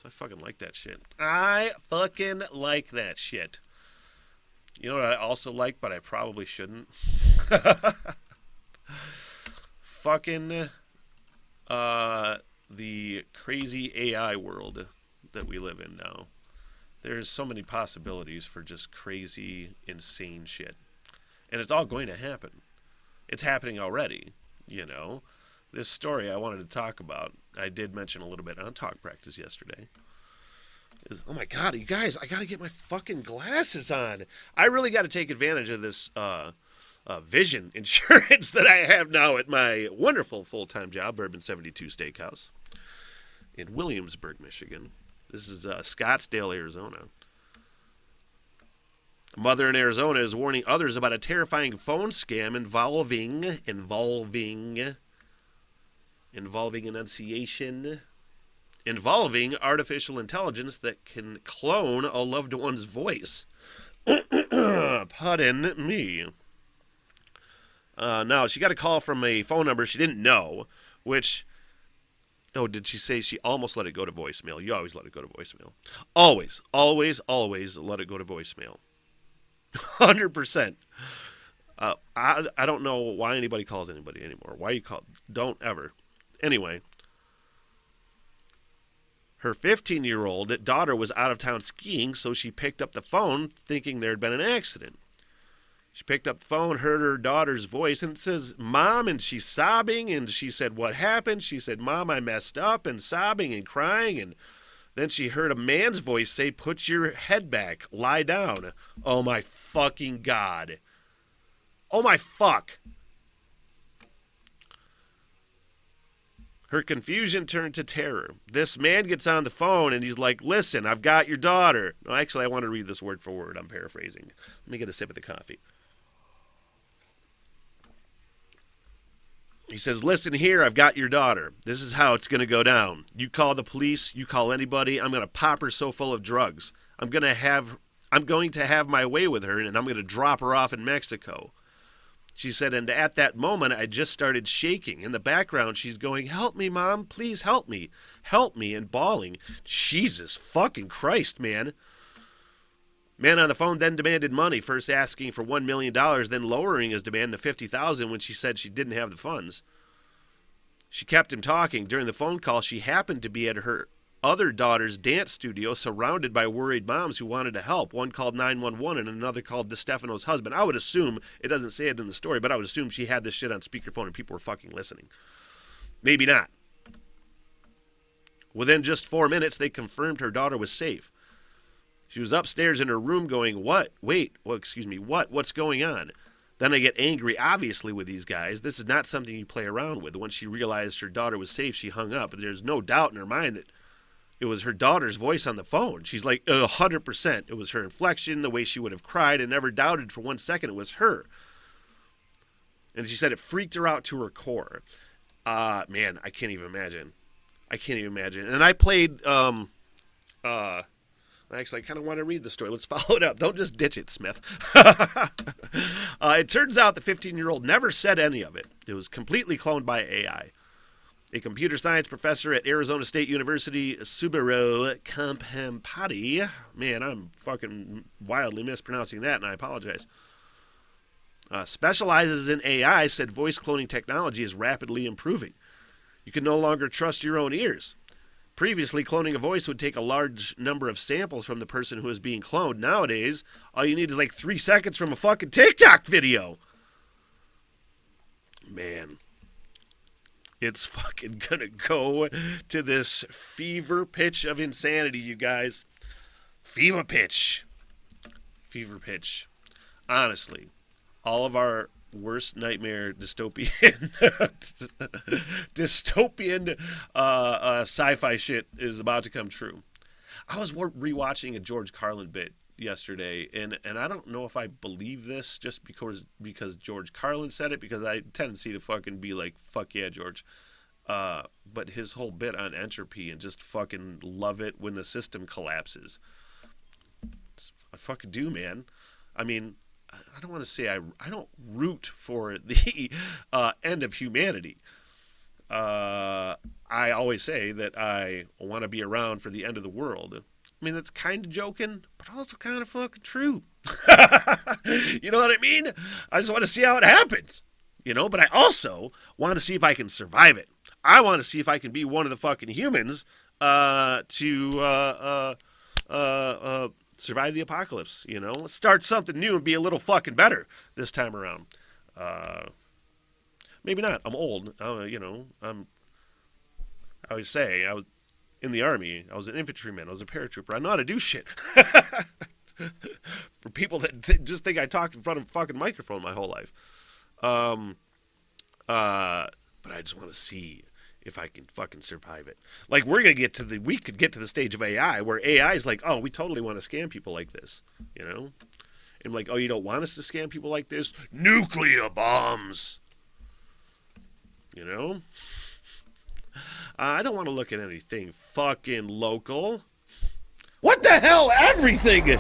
So I fucking like that shit. I fucking like that shit. You know what I also like, but I probably shouldn't? Fucking uh, the crazy AI world that we live in now. There's so many possibilities for just crazy, insane shit. And it's all going to happen. It's happening already, you know? This story I wanted to talk about, I did mention a little bit on Talk Practice yesterday. Oh my god, you guys, I gotta get my fucking glasses on. I really gotta take advantage of this vision insurance that I have now at my wonderful full time job, Bourbon 72 Steakhouse in Williamsburg, Michigan. This is Scottsdale, Arizona. A mother in Arizona is warning others about a terrifying phone scam involving enunciation, involving artificial intelligence that can clone a loved one's voice. Pardon me. Now, she got a call from a phone number she didn't know, which. Oh, did she say she almost let it go to voicemail? You always let it go to voicemail. Always, always, always let it go to voicemail. 100%. I don't know why anybody calls anybody anymore. Why you call? Don't ever. Anyway, her 15-year-old daughter was out of town skiing, so she picked up the phone thinking there had been an accident. She picked up the phone, heard her daughter's voice, and it says, Mom, and she's sobbing, and she said, what happened? She said, Mom, I messed up, and sobbing and crying, and then she heard a man's voice say, put your head back, lie down. Oh my fucking God. Oh my fuck. Her confusion turned to terror. This man gets on the phone and he's like, listen, I've got your daughter. No, actually, I want to read this word for word. I'm paraphrasing. Let me get a sip of the coffee. He says, listen here, I've got your daughter. This is how it's going to go down. You call the police, you call anybody. I'm going to pop her so full of drugs. I'm going to have my way with her, and I'm going to drop her off in Mexico. She said, and at that moment, I just started shaking. In the background, she's going, help me, Mom, please help me, and bawling. Jesus fucking Christ, man. Man on the phone then demanded money, first asking for $1 million, then lowering his demand to $50,000 when she said she didn't have the funds. She kept him talking. During the phone call, she happened to be at her other daughter's dance studio, surrounded by worried moms who wanted to help. One called 911 and another called DeStefano's husband. I would assume, it doesn't say it in the story, but I would assume she had this shit on speakerphone and people were fucking listening. Maybe not. Within just 4 minutes, they confirmed her daughter was safe. She was upstairs in her room going, what? Wait, well, excuse me, what? What's going on? Then I get angry, obviously, with these guys. This is not something you play around with. When she realized her daughter was safe, she hung up. There's no doubt in her mind that it was her daughter's voice on the phone. She's like, 100%. It was her inflection, the way she would have cried, and never doubted for 1 second it was her. And she said it freaked her out to her core. Man, I can't even imagine. And I played, actually, I kind of want to read the story. Let's follow it up. Don't just ditch it, Smith. It turns out the 15-year-old never said any of it. It was completely cloned by AI. A computer science professor at Arizona State University, Subaru Kampampati. Man, I'm fucking wildly mispronouncing that, and I apologize. Specializes in AI, said voice cloning technology is rapidly improving. You can no longer trust your own ears. Previously, cloning a voice would take a large number of samples from the person who is being cloned. Nowadays, all you need is like 3 seconds from a fucking TikTok video. Man. It's fucking gonna go to this fever pitch of insanity, you guys. Fever pitch. Honestly, all of our worst nightmare dystopian sci-fi shit is about to come true. I was rewatching a George Carlin bit yesterday, and I don't know if I believe this just because George Carlin said it, because I tendency to fucking be like, fuck yeah, George. But his whole bit on entropy and just fucking love it when the system collapses. I fucking do, man. I mean, I don't want to say I don't root for the end of humanity. I I always say that I want to be around for the end of the world. I mean, that's kind of joking, but also kind of fucking true. You know what I mean? I just want to see how it happens. But I also want to see if I can survive it. I want to see if I can be one of the fucking humans to survive the apocalypse. Let's start something new and be a little fucking better this time around. Maybe not. I'm old. I always say I was in the army. I was an infantryman. I was a paratrooper. I know how to do shit. For people that just think I talked in front of a fucking microphone my whole life. But I just want to see if I can fucking survive it. Like, we could get to the stage of AI where AI is like, oh, we totally want to scam people like this, And like, oh, you don't want us to scam people like this? Nuclear bombs, I don't want to look at anything fucking local. What the hell? Everything.